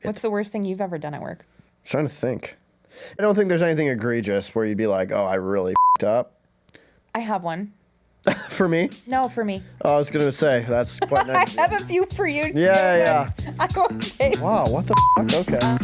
What's the worst thing you've ever done at work? Trying to think. I don't think there's anything egregious where you'd be like, oh, I really f***ed up. I have one. For me? No, for me. Oh, I was going to say, that's quite nice. I have a few for you, too. Yeah. I won't say. Wow, what the fuck? Okay.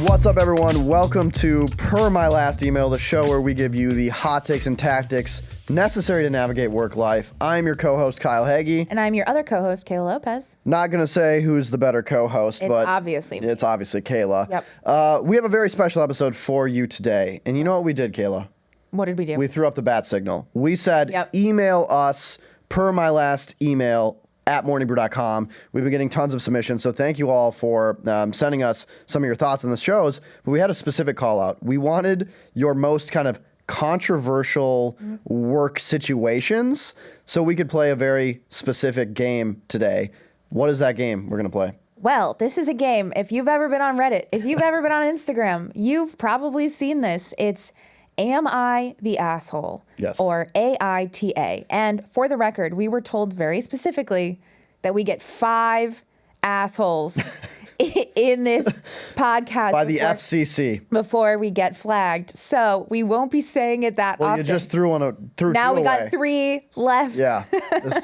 What's up, everyone? Welcome to Per My Last Email, the show where we give you the hot takes and tactics necessary to navigate work life. I'm your co-host, Kyle Hagee. And I'm your other co-host, Kaila Lopez. Not going to say who's the better co-host, but it's obviously Kaila. Yep. We have a very special episode for you today. And you know what we did, Kaila? What did we do? We threw up the bat signal. We said, Yep. Email us per my last email at morningbrew.com. We've been getting tons of submissions, so thank you all for sending us some of your thoughts on the shows. But we had a specific call out. We wanted your most kind of controversial work situations so we could play a very specific game today. What is that game we're going to play? Well, this is a game. If you've ever been on Reddit, if you've ever been on Instagram, you've probably seen this. It's Am I the Asshole? Yes. Or AITA. And for the record, we were told very specifically that we get 5 assholes in this podcast. By the FCC. Before we get flagged. So we won't be saying it that often. Well, you just threw now we away. got 3 left. Yeah,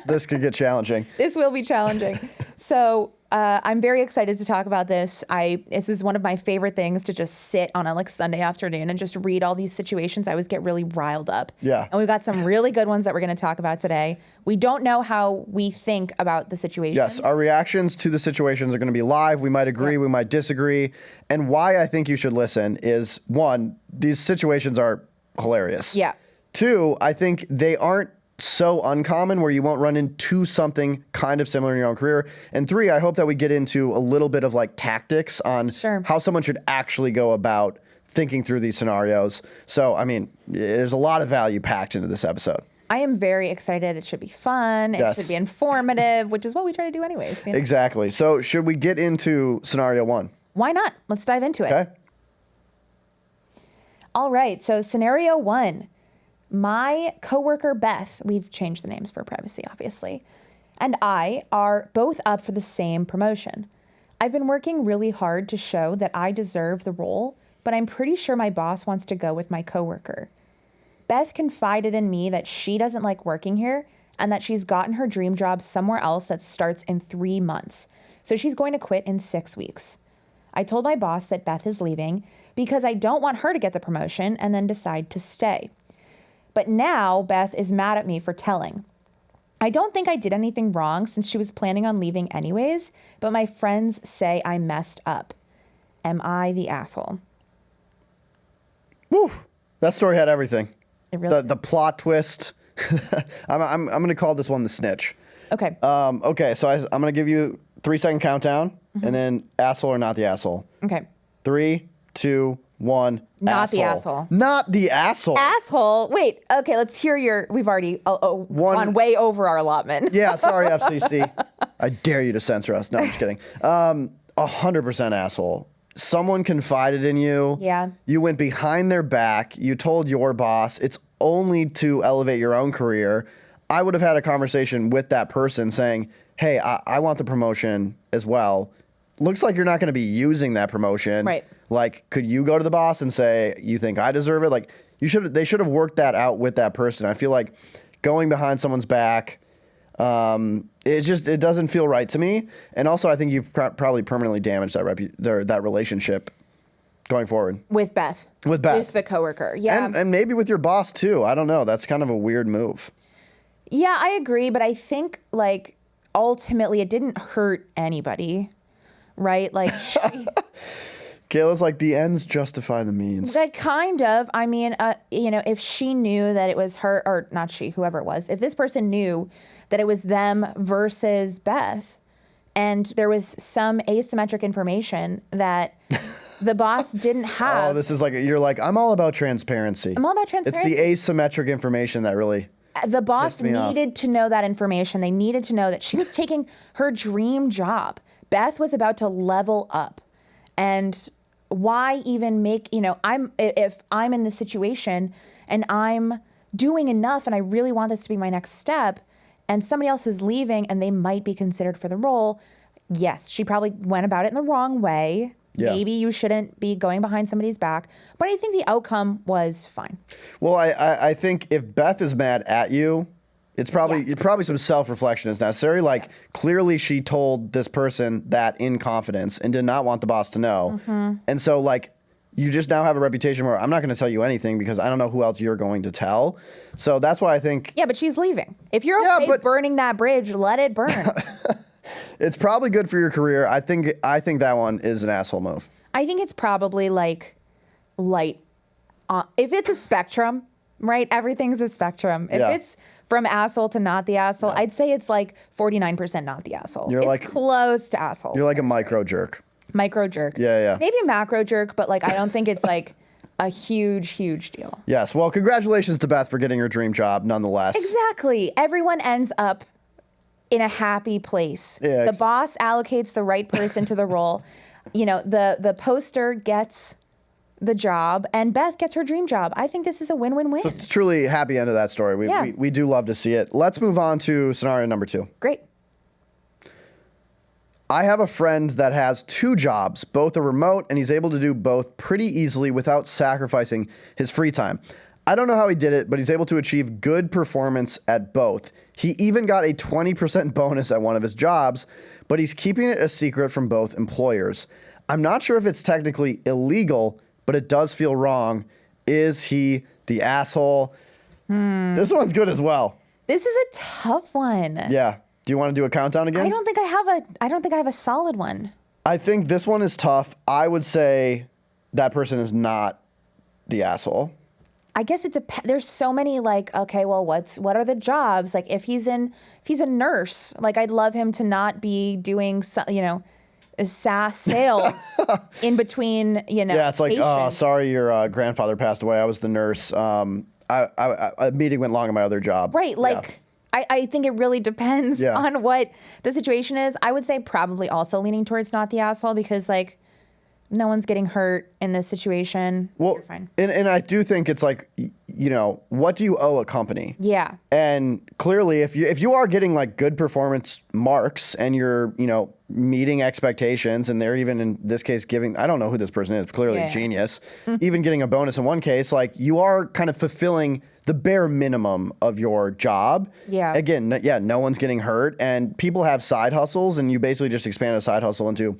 this could get challenging. This will be challenging. So I'm very excited to talk about this. This is one of my favorite things, to just sit on a Sunday afternoon and just read all these situations. I always get really riled up. Yeah. And we've got some really good ones that we're going to talk about today. We don't know how we think about the situations. Yes, our reactions to the situations are going to be live. We might agree, we might disagree. And why I think you should listen is, 1, these situations are hilarious. Yeah. 2, I think they aren't so uncommon where you won't run into something kind of similar in your own career. And 3, I hope that we get into a little bit of tactics on how someone should actually go about thinking through these scenarios. So, I mean, there's a lot of value packed into this episode. I am very excited. It should be fun. It should be informative, which is what we try to do anyways. You know? Exactly. So should we get into scenario 1? Why not? Let's dive into it. Okay. All right. So scenario 1. My coworker, Beth, we've changed the names for privacy, obviously, and I are both up for the same promotion. I've been working really hard to show that I deserve the role, but I'm pretty sure my boss wants to go with my coworker. Beth confided in me that she doesn't like working here and that she's gotten her dream job somewhere else that starts in 3 months. So she's going to quit in 6 weeks. I told my boss that Beth is leaving because I don't want her to get the promotion and then decide to stay. But now Beth is mad at me for telling. I don't think I did anything wrong since she was planning on leaving anyways, but my friends say I messed up. Am I the asshole? Woo! That story had everything. It really the plot twist. I'm going to call this one the snitch. Okay. Okay, so I'm going to give you 3-second countdown, and then asshole or not the asshole. Okay. 3, 2, 1. Not the asshole. Not the asshole. Asshole. Wait. Okay. Let's hear we've already gone way over our allotment. Yeah. Sorry, FCC. I dare you to censor us. No, I'm just kidding. 100% asshole. Someone confided in you. Yeah. You went behind their back. You told your boss it's only to elevate your own career. I would have had a conversation with that person saying, hey, I want the promotion as well. Looks like you're not going to be using that promotion. Right. Could you go to the boss and say, you think I deserve it? They should have worked that out with that person. I feel like going behind someone's back, it doesn't feel right to me. And also, I think you've probably permanently damaged that relationship going forward. With Beth. With the coworker. Yeah. And maybe with your boss too. I don't know. That's kind of a weird move. Yeah, I agree. But I think ultimately it didn't hurt anybody. Right? Kayla's the ends justify the means. Kind of. I mean, if she knew that it was her, or not she, whoever it was, if this person knew that it was them versus Beth, and there was some asymmetric information that the boss didn't have. Oh, this is you're I'm all about transparency. I'm all about transparency. It's the asymmetric information that really. The boss needed to know that information. They needed to know that she was taking her dream job. Beth was about to level up. And why even make, if I'm in this situation and I'm doing enough and I really want this to be my next step, and somebody else is leaving and they might be considered for the role, yes, she probably went about it in the wrong way. Yeah. Maybe you shouldn't be going behind somebody's back, but I think the outcome was fine. Well, I think if Beth is mad at you, it's probably some self-reflection is necessary. Like clearly she told this person that in confidence and did not want the boss to know. And so like you just now have a reputation where I'm not going to tell you anything because I don't know who else you're going to tell. So that's why I think. Yeah, but she's leaving. If you're okay burning that bridge, let it burn. It's probably good for your career. I think that one is an asshole move. I think it's probably like light. If it's a spectrum, right? Everything's a spectrum. If it's from asshole to not the asshole, I'd say it's like 49% not the asshole. It's like close to asshole. You're like a micro jerk. Micro jerk. Yeah. Maybe a macro jerk, but like I don't think it's like a huge deal. Yes. Well, congratulations to Beth for getting her dream job nonetheless. Exactly. Everyone ends up in a happy place. Yeah, the boss allocates the right person to the role. You know, the poster gets the job and Beth gets her dream job. I think this is a win-win-win. So it's truly a happy end of that story. We do love to see it. Let's move on to scenario number 2. Great. I have a friend that has 2 jobs. Both are remote, and he's able to do both pretty easily without sacrificing his free time. I don't know how he did it, but he's able to achieve good performance at both. He even got a 20% bonus at one of his jobs, but he's keeping it a secret from both employers. I'm not sure if it's technically illegal, but it does feel wrong. Is he the asshole? This one's good as well. This is a tough one. Yeah. Do you want to do a countdown again? I don't think I have a solid one. I think this one is tough. I would say that person is not the asshole. I guess there's so many like, okay, well, what are the jobs? Like if he's a nurse, like I'd love him to not be doing SaaS sales in between, Yeah, it's like, patients. oh, sorry, your grandfather passed away. I was the nurse. A meeting went long in my other job. Right, like I think it really depends on what the situation is. I would say probably also leaning towards not the asshole because like no one's getting hurt in this situation. Well, you're fine. And I do think it's like, what do you owe a company? Yeah. And clearly, if you are getting like good performance marks and you're, meeting expectations and they're even in this case giving, I don't know who this person is, clearly a genius, even getting a bonus in one case, like you are kind of fulfilling the bare minimum of your job. Yeah. Again, no one's getting hurt and people have side hustles and you basically just expand a side hustle into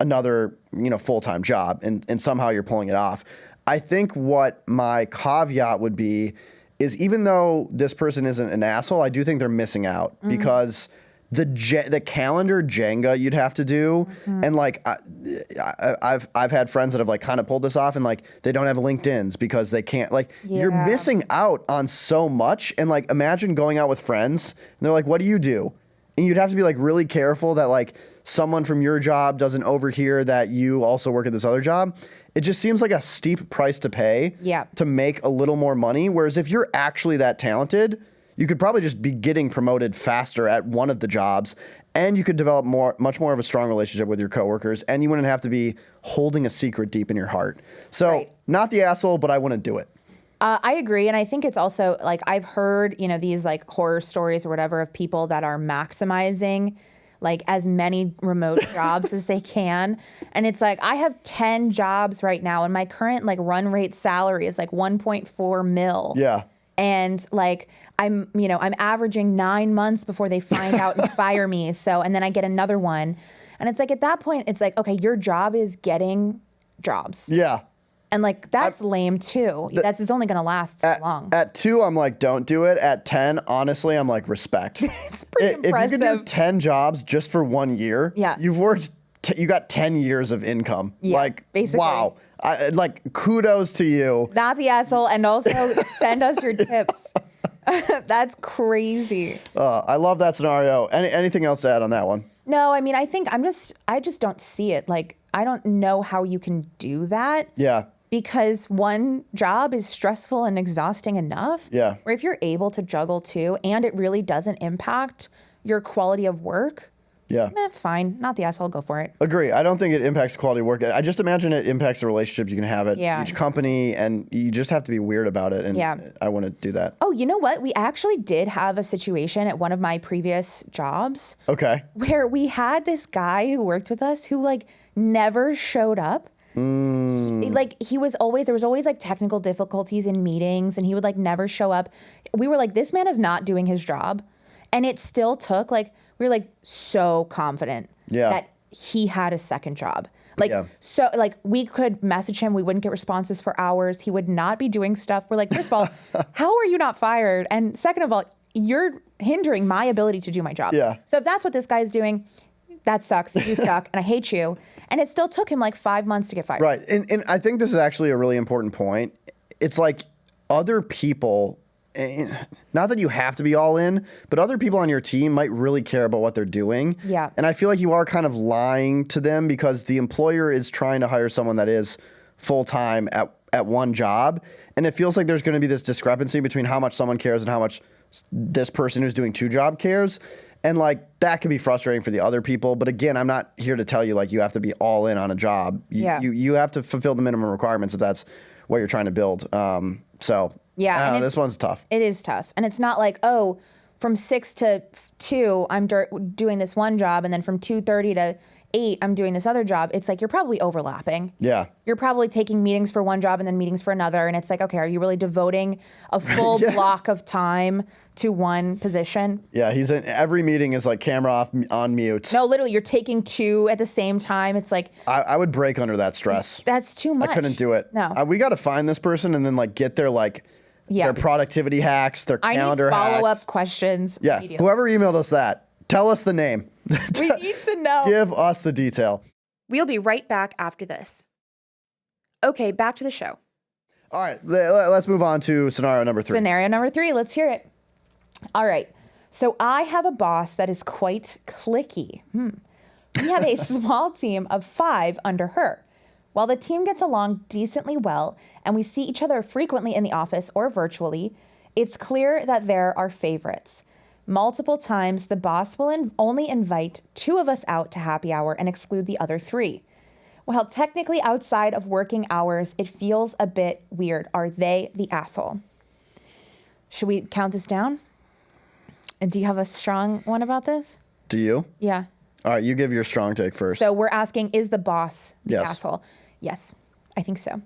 another, full-time job and somehow you're pulling it off. I think what my caveat would be is even though this person isn't an asshole, I do think they're missing out because the calendar Jenga you'd have to do, and like I've had friends that have like kind of pulled this off, and like they don't have LinkedIn's because they can't. Like you're missing out on so much, and like imagine going out with friends, and they're like, "What do you do?" And you'd have to be like really careful that like someone from your job doesn't overhear that you also work at this other job. It just seems like a steep price to pay to make a little more money. Whereas if you're actually that talented, you could probably just be getting promoted faster at one of the jobs and you could develop much more of a strong relationship with your coworkers and you wouldn't have to be holding a secret deep in your heart. So not the asshole, but I wouldn't do it. I agree. And I think it's also like I've heard, these like horror stories or whatever of people that are maximizing like as many remote jobs as they can. And it's like, I have 10 jobs right now and my current like run rate salary is like 1.4 mil. Yeah. And like, I'm averaging 9 months before they find out and fire me. So, and then I get another one. And it's like, at that point, it's like, okay, your job is getting jobs. Yeah. And like, that's lame too. That's only going to last so long. At 2, I'm like, don't do it. At 10, honestly, I'm like, respect. It's pretty impressive. If you could do 10 jobs just for 1 year, you've worked, you got 10 years of income. Yeah, like, basically. Wow. Like, kudos to you. Not the asshole. And also send us your tips. That's crazy. I love that scenario. Anything else to add on that one? No, I mean, I think I just don't see it. Like, I don't know how you can do that. Yeah. Because one job is stressful and exhausting enough. Yeah. Or if you're able to juggle 2 and it really doesn't impact your quality of work, Yeah. Fine. Not the asshole. Go for it. Agree. I don't think it impacts quality of work. I just imagine it impacts the relationships you can have at each company, and you just have to be weird about it. And I wouldn't do that. Oh, you know what? We actually did have a situation at one of my previous jobs. Okay. Where we had this guy who worked with us who like never showed up. Like there was always like technical difficulties in meetings and he would like never show up. We were like, this man is not doing his job. And it still took like, we were like so confident that he had a second job. Like, so like we could message him. We wouldn't get responses for hours. He would not be doing stuff. We're like, first of all, how are you not fired? And second of all, you're hindering my ability to do my job. Yeah. So if that's what this guy's doing, that sucks. You suck. And I hate you. And it still took him like 5 months to get fired. Right. And I think this is actually a really important point. It's like other people, not that you have to be all in, but other people on your team might really care about what they're doing. Yeah. And I feel like you are kind of lying to them because the employer is trying to hire someone that is full-time at one job. And it feels like there's going to be this discrepancy between how much someone cares and how much this person who's doing two jobs cares. And like that can be frustrating for the other people. But again, I'm not here to tell you like you have to be all in on a job. You have to fulfill the minimum requirements if that's what you're trying to build. This one's tough. It is tough. And it's not like, oh, from 6 to 2, I'm doing this one job. And then from 2:30 to 8, I'm doing this other job. It's like you're probably overlapping. Yeah. You're probably taking meetings for one job and then meetings for another. And it's like, okay, are you really devoting a full block of time to one position? Yeah, every meeting is like camera off, on mute. No, literally, you're taking 2 at the same time. It's like I would break under that stress. That's too much. I couldn't do it. No, we got to find this person and then like get their like their productivity hacks, their calendar hacks. Follow-up questions. Yeah, whoever emailed us that, tell us the name. We need to know. Give us the detail. We'll be right back after this. Okay, back to the show. All right, let's move on to scenario number 3. Scenario number 3. Let's hear it. All right. So I have a boss that is quite cliquey. We have a small team of 5 under her. While the team gets along decently well and we see each other frequently in the office or virtually, it's clear that there are favorites. Multiple times, the boss will only invite 2 of us out to happy hour and exclude the other 3. While technically outside of working hours, it feels a bit weird. Are they the asshole? Should we count this down? And do you have a strong one about this? Do you? Yeah. All right, you give your strong take first. So we're asking, is the boss the asshole? Yes, I think so.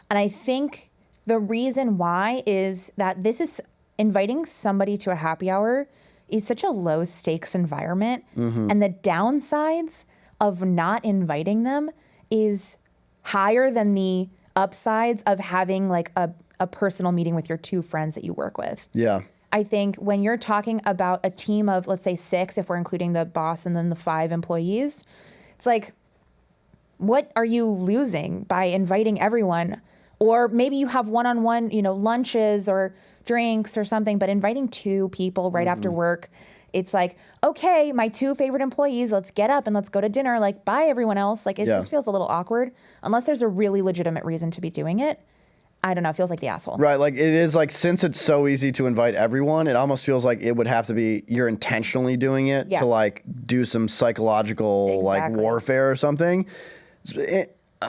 And I think the reason why is that this is inviting somebody to a happy hour is such a low stakes environment. And the downsides of not inviting them is higher than the upsides of having like a personal meeting with your 2 friends that you work with. Yeah. I think when you're talking about a team of, let's say 6, if we're including the boss and then the 5 employees, it's like, what are you losing by inviting everyone? Or maybe you have one-on-one, lunches or drinks or something, but inviting 2 people right after work, it's like, okay, my 2 favorite employees, let's get up and let's go to dinner. Like, bye everyone else. Like, it just feels a little awkward unless there's a really legitimate reason to be doing it. I don't know. It feels like the asshole. Right. Like it is like, since it's so easy to invite everyone, it almost feels like it would have to be you're intentionally doing it to like do some psychological like warfare or something.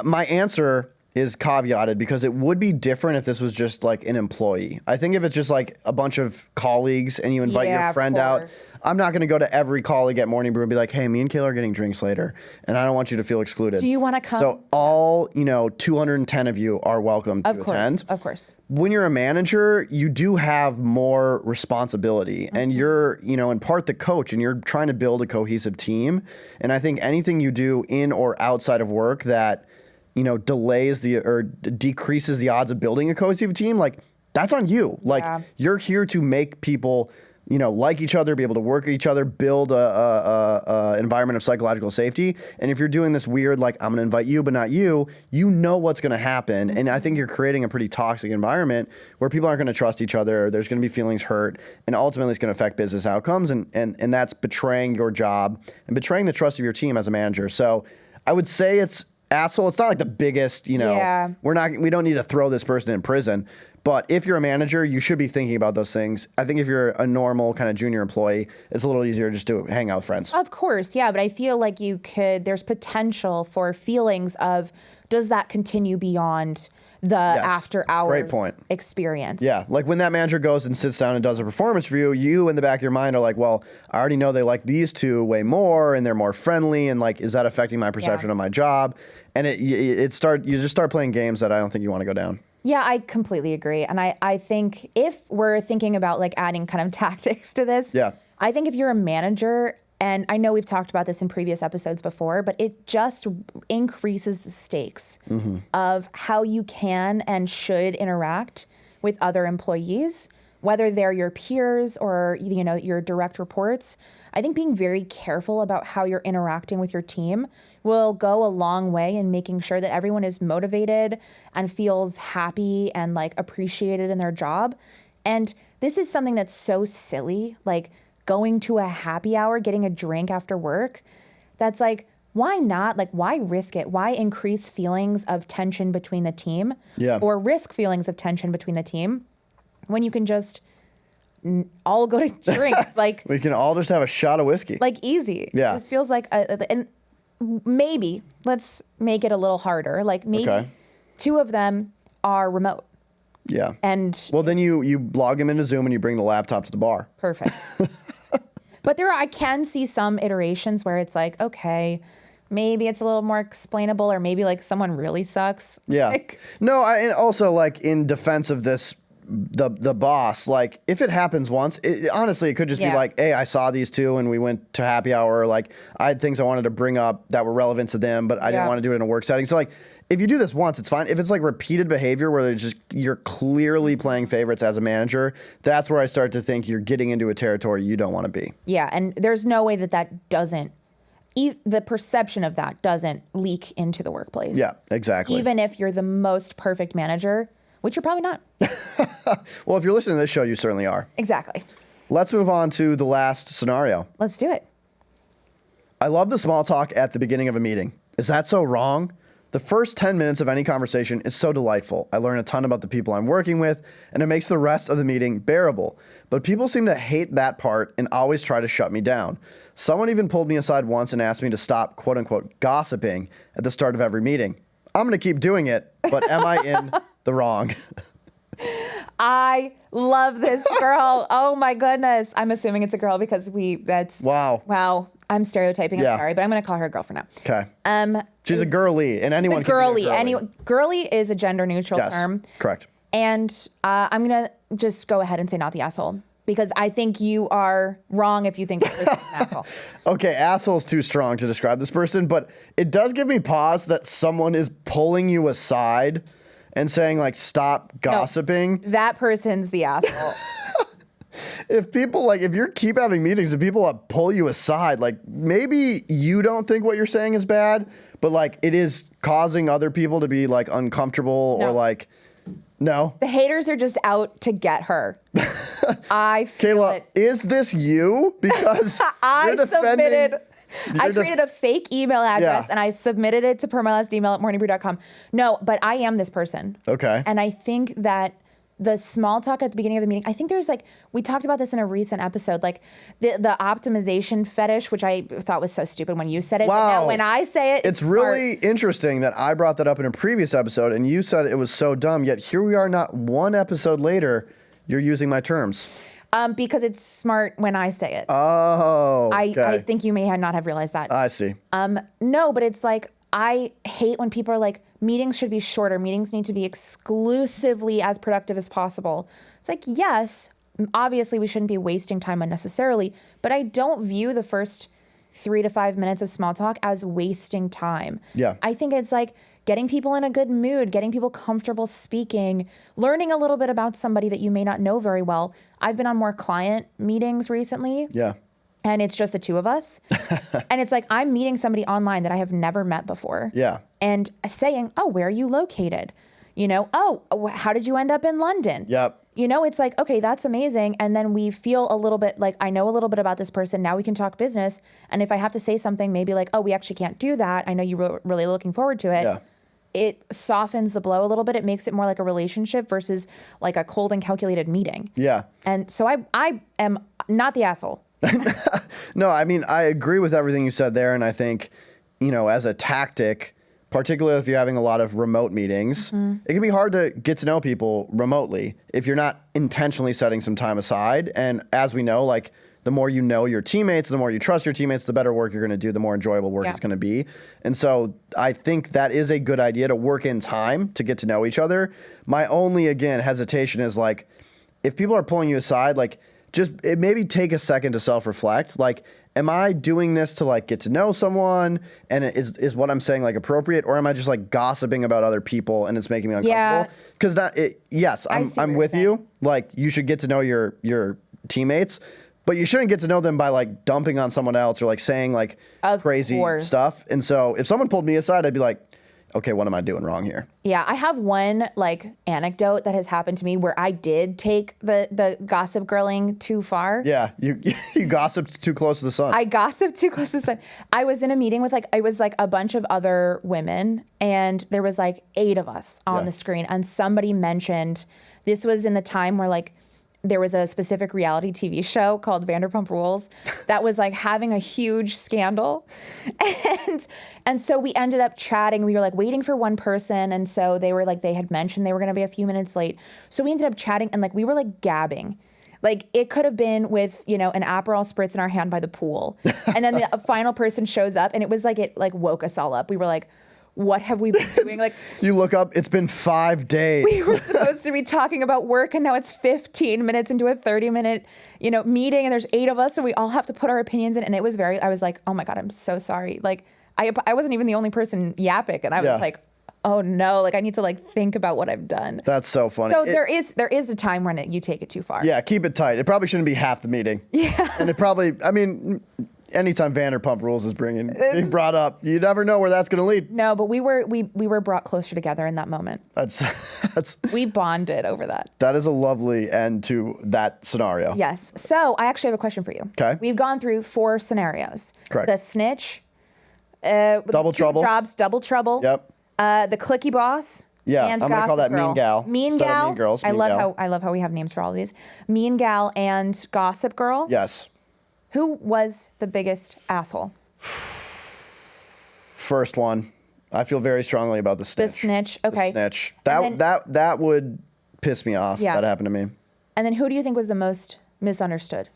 My answer is caveated because it would be different if this was just like an employee. I think if it's just like a bunch of colleagues and you invite your friend out, I'm not going to go to every colleague at Morning Brew and be like, hey, me and Kayla are getting drinks later and I don't want you to feel excluded. Do you want to come? So all, 210 of you are welcome to attend. Of course. When you're a manager, you do have more responsibility and you're, in part the coach and you're trying to build a cohesive team. And I think anything you do in or outside of work that delays or decreases the odds of building a cohesive team, like that's on you. Like you're here to make people, like each other, be able to work with each other, build a environment of psychological safety. And if you're doing this weird, like I'm going to invite you, but not you, what's going to happen. And I think you're creating a pretty toxic environment where people aren't going to trust each other. There's going to be feelings hurt, and ultimately it's going to affect business outcomes. And that's betraying your job and betraying the trust of your team as a manager. So I would say it's asshole. It's not like the biggest, we don't need to throw this person in prison, But if you're a manager, you should be thinking about those things. I think if you're a normal kind of junior employee, it's a little easier just to hang out with friends. Of course, yeah, but I feel like there's potential for feelings of, does that continue beyond the after hours experience? Yeah, like when that manager goes and sits down and does a performance review, you in the back of your mind are like, well, I already know they like these two way more and they're more friendly, and like, is that affecting my perception of my job? And you just start playing games that I don't think you want to go down. Yeah, I completely agree. And I think if we're thinking about like adding kind of tactics to this, I think if you're a manager, and I know we've talked about this in previous episodes before, but it just increases the stakes of how you can and should interact with other employees, whether they're your peers or, you know, your direct reports. I think being very careful about how you're interacting with your team will go a long way in making sure that everyone is motivated and feels happy and like appreciated in their job. And this is something that's so silly, like going to a happy hour, getting a drink after work. That's like, why not? Like, why risk it? Why increase feelings of tension between the team or risk feelings of tension between the team when you can just all go to drinks? Like, we can all just have a shot of whiskey. Like, easy. Yeah. This feels like, and maybe let's make it a little harder. Like, maybe two of them are remote. Yeah. And well, then you log them into Zoom and you bring the laptop to the bar. Perfect. But I can see some iterations where it's like, okay, maybe it's a little more explainable, or maybe like someone really sucks. Yeah. Like, no, and also like in defense of this, the boss, like if it happens once, honestly, it could just be like, hey, I saw these two and we went to happy hour. Like I had things I wanted to bring up that were relevant to them, but I didn't want to do it in a work setting. So like, if you do this once, it's fine. If it's like repeated behavior where you're clearly playing favorites as a manager, that's where I start to think you're getting into a territory you don't want to be. Yeah, and there's no way that doesn't, the perception of that doesn't leak into the workplace. Yeah, exactly. Even if you're the most perfect manager, which you're probably not. Well, if you're listening to this show, you certainly are. Exactly. Let's move on to the last scenario. Let's do it. I love the small talk at the beginning of a meeting. Is that so wrong? The first 10 minutes of any conversation is so delightful. I learn a ton about the people I'm working with, and it makes the rest of the meeting bearable. But people seem to hate that part and always try to shut me down. Someone even pulled me aside once and asked me to stop, quote unquote, gossiping at the start of every meeting. I'm going to keep doing it, but am I in the wrong? I love this girl. Oh my goodness. I'm assuming it's a girl because wow. I'm stereotyping. I'm sorry, but I'm going to call her a girl for now. Okay. She's a girly, and anyone can be a girly. Girly is a gender neutral term. Correct. And I'm going to just go ahead and say not the asshole, because I think you are wrong if you think this is an asshole. Okay, asshole's too strong to describe this person, but it does give me pause that someone is pulling you aside and saying like, stop gossiping. No, that person's the asshole. If you keep having meetings and people pull you aside, like maybe you don't think what you're saying is bad, but like it is causing other people to be like uncomfortable or like, no. The haters are just out to get her. I feel Kayla, it. is this you? Because I created a fake email address and I submitted it to permylastemail@morningbrew.com. No, but I am this person. Okay. And I think that the small talk at the beginning of the meeting, I think there's we talked about this in a recent episode, like the optimization fetish, which I thought was so stupid when you said it. Wow. But now when I say it, it's really interesting that I brought that up in a previous episode and you said it was so dumb, yet here we are not one episode later, you're using my terms. Because it's smart when I say it. Oh, okay. I think you may not have realized that. I see. No, but it's like, I hate when people are like, meetings should be shorter. Meetings need to be exclusively as productive as possible. It's like, yes, obviously we shouldn't be wasting time unnecessarily, but I don't view the first 3 to 5 minutes of small talk as wasting time. Yeah. I think it's like getting people in a good mood, getting people comfortable speaking, learning a little bit about somebody that you may not know very well. I've been on more client meetings recently. Yeah. And it's just the two of us. And it's like, I'm meeting somebody online that I have never met before. Yeah. And saying, oh, where are you located? You know, oh, how did you end up in London? Yep. You know, it's like, okay, that's amazing. And then we feel a little bit like, I know a little bit about this person. Now we can talk business. And if I have to say something, maybe like, oh, we actually can't do that. I know you were really looking forward to it. Yeah. it softens the blow a little bit. It makes it more like a relationship versus like a cold and calculated meeting. Yeah. And so I am not the asshole. No, I mean, I agree with everything you said there. And I think, as a tactic, particularly if you're having a lot of remote meetings, it can be hard to get to know people remotely if you're not intentionally setting some time aside. And as we know, like, the more you know your teammates, the more you trust your teammates, the better work you're going to do, the more enjoyable work it's going to be. And so I think that is a good idea to work in time to get to know each other. My only, again, hesitation is like, if people are pulling you aside, like, just maybe take a second to self-reflect. Like, am I doing this to like get to know someone, and is what I'm saying like appropriate, or am I just like gossiping about other people and it's making me uncomfortable? Because yes, I'm with you. Like, you should get to know your teammates. But you shouldn't get to know them by like dumping on someone else or like saying like crazy stuff. And so if someone pulled me aside, I'd be like, okay, what am I doing wrong here? Yeah, I have one like anecdote that has happened to me where I did take the gossip girling too far. Yeah, you gossiped too close to the sun. I gossiped too close to the sun. I was in a meeting with it was like a bunch of other women, and there was like 8 of us on the screen, and somebody mentioned, this was in the time where like there was a specific reality TV show called Vanderpump Rules that was like having a huge scandal. And so we ended up chatting. We were like waiting for one person. And so they were like, they had mentioned they were going to be a few minutes late. So we ended up chatting, and like we were like gabbing. Like, it could have been with, an Aperol spritz in our hand by the pool. And then the final person shows up, and it was like, it like woke us all up. We were like, what have we been doing? Like, you look up, it's been 5 days. We were supposed to be talking about work, and now it's 15 minutes into a 30-minute, meeting, and there's 8 of us, and we all have to put our opinions in. And it was I was like, oh my God, I'm so sorry. Like, I wasn't even the only person yapping, and I was like, oh no, like I need to like think about what I've done. That's so funny. So there is a time when you take it too far. Yeah, keep it tight. It probably shouldn't be half the meeting. Yeah. And it probably, anytime Vanderpump Rules is being brought up, you never know where that's going to lead. No, but we were brought closer together in that moment. We bonded over that. That is a lovely end to that scenario. Yes. So I actually have a question for you. Okay. We've gone through 4 scenarios. Correct. The snitch, double trouble. Jobs, double trouble. Yep. The clicky boss. Yeah, and I'm gonna call that Gossip Girl. Mean Gal. Mean instead Gal. Of mean Girls. I love how we have names for all of these. Mean Gal and Gossip Girl. Yes. Who was the biggest asshole? First one. I feel very strongly about the snitch. The snitch. Okay. The snitch. That would piss me off. Yeah. That happened to me. And then who do you think was the most misunderstood?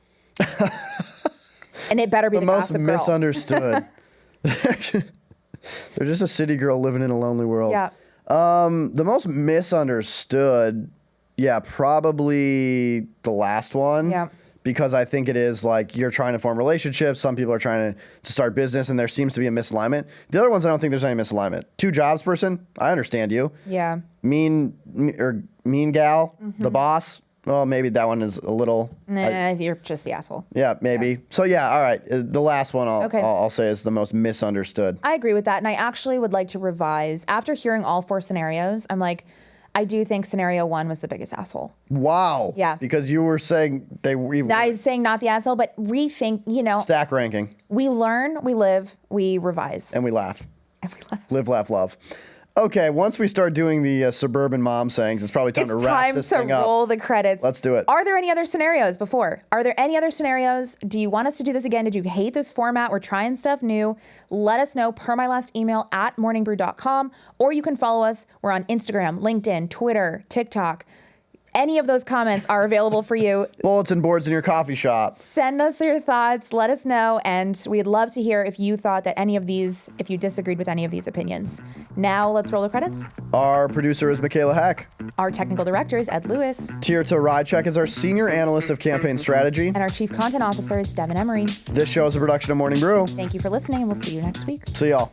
And it better be the Gossip Girl. The most misunderstood. They're just a city girl living in a lonely world. Yeah. The most misunderstood, probably the last one. Yeah. Because I think it is like you're trying to form relationships. Some people are trying to start business, and there seems to be a misalignment. The other ones, I don't think there's any misalignment. 2 jobs person, I understand you. Yeah. Mean gal, the boss. Well, maybe that one is a little. You're just the asshole. Yeah, maybe. Yeah. So all right. The last one I'll say is the most misunderstood. I agree with that, and I actually would like to revise. After hearing all 4 scenarios, I'm like, I do think scenario 1 was the biggest asshole. Wow. Yeah. Because you were saying I was saying not the asshole, but rethink. Stack ranking. We learn, we live, we revise, and we laugh. Live, laugh, love. Okay, once we start doing the suburban mom sayings, it's probably time to wrap this thing up. It's time to roll the credits. Let's do it. Are there any other scenarios before? Are there any other scenarios? Do you want us to do this again? Did you hate this format? We're trying stuff new. Let us know per my last email at morningbrew.com, or you can follow us. We're on Instagram, LinkedIn, Twitter, TikTok. Any of those comments are available for you. Bulletin boards in your coffee shop. Send us your thoughts. Let us know. And we'd love to hear if you thought that if you disagreed with any of these opinions. Now let's roll the credits. Our producer is Michaela Heck. Our technical director is Ed Lewis. Tirta Rychek is our senior analyst of campaign strategy. And our chief content officer is Devin Emery. This show is a production of Morning Brew. Thank you for listening, and we'll see you next week. See y'all.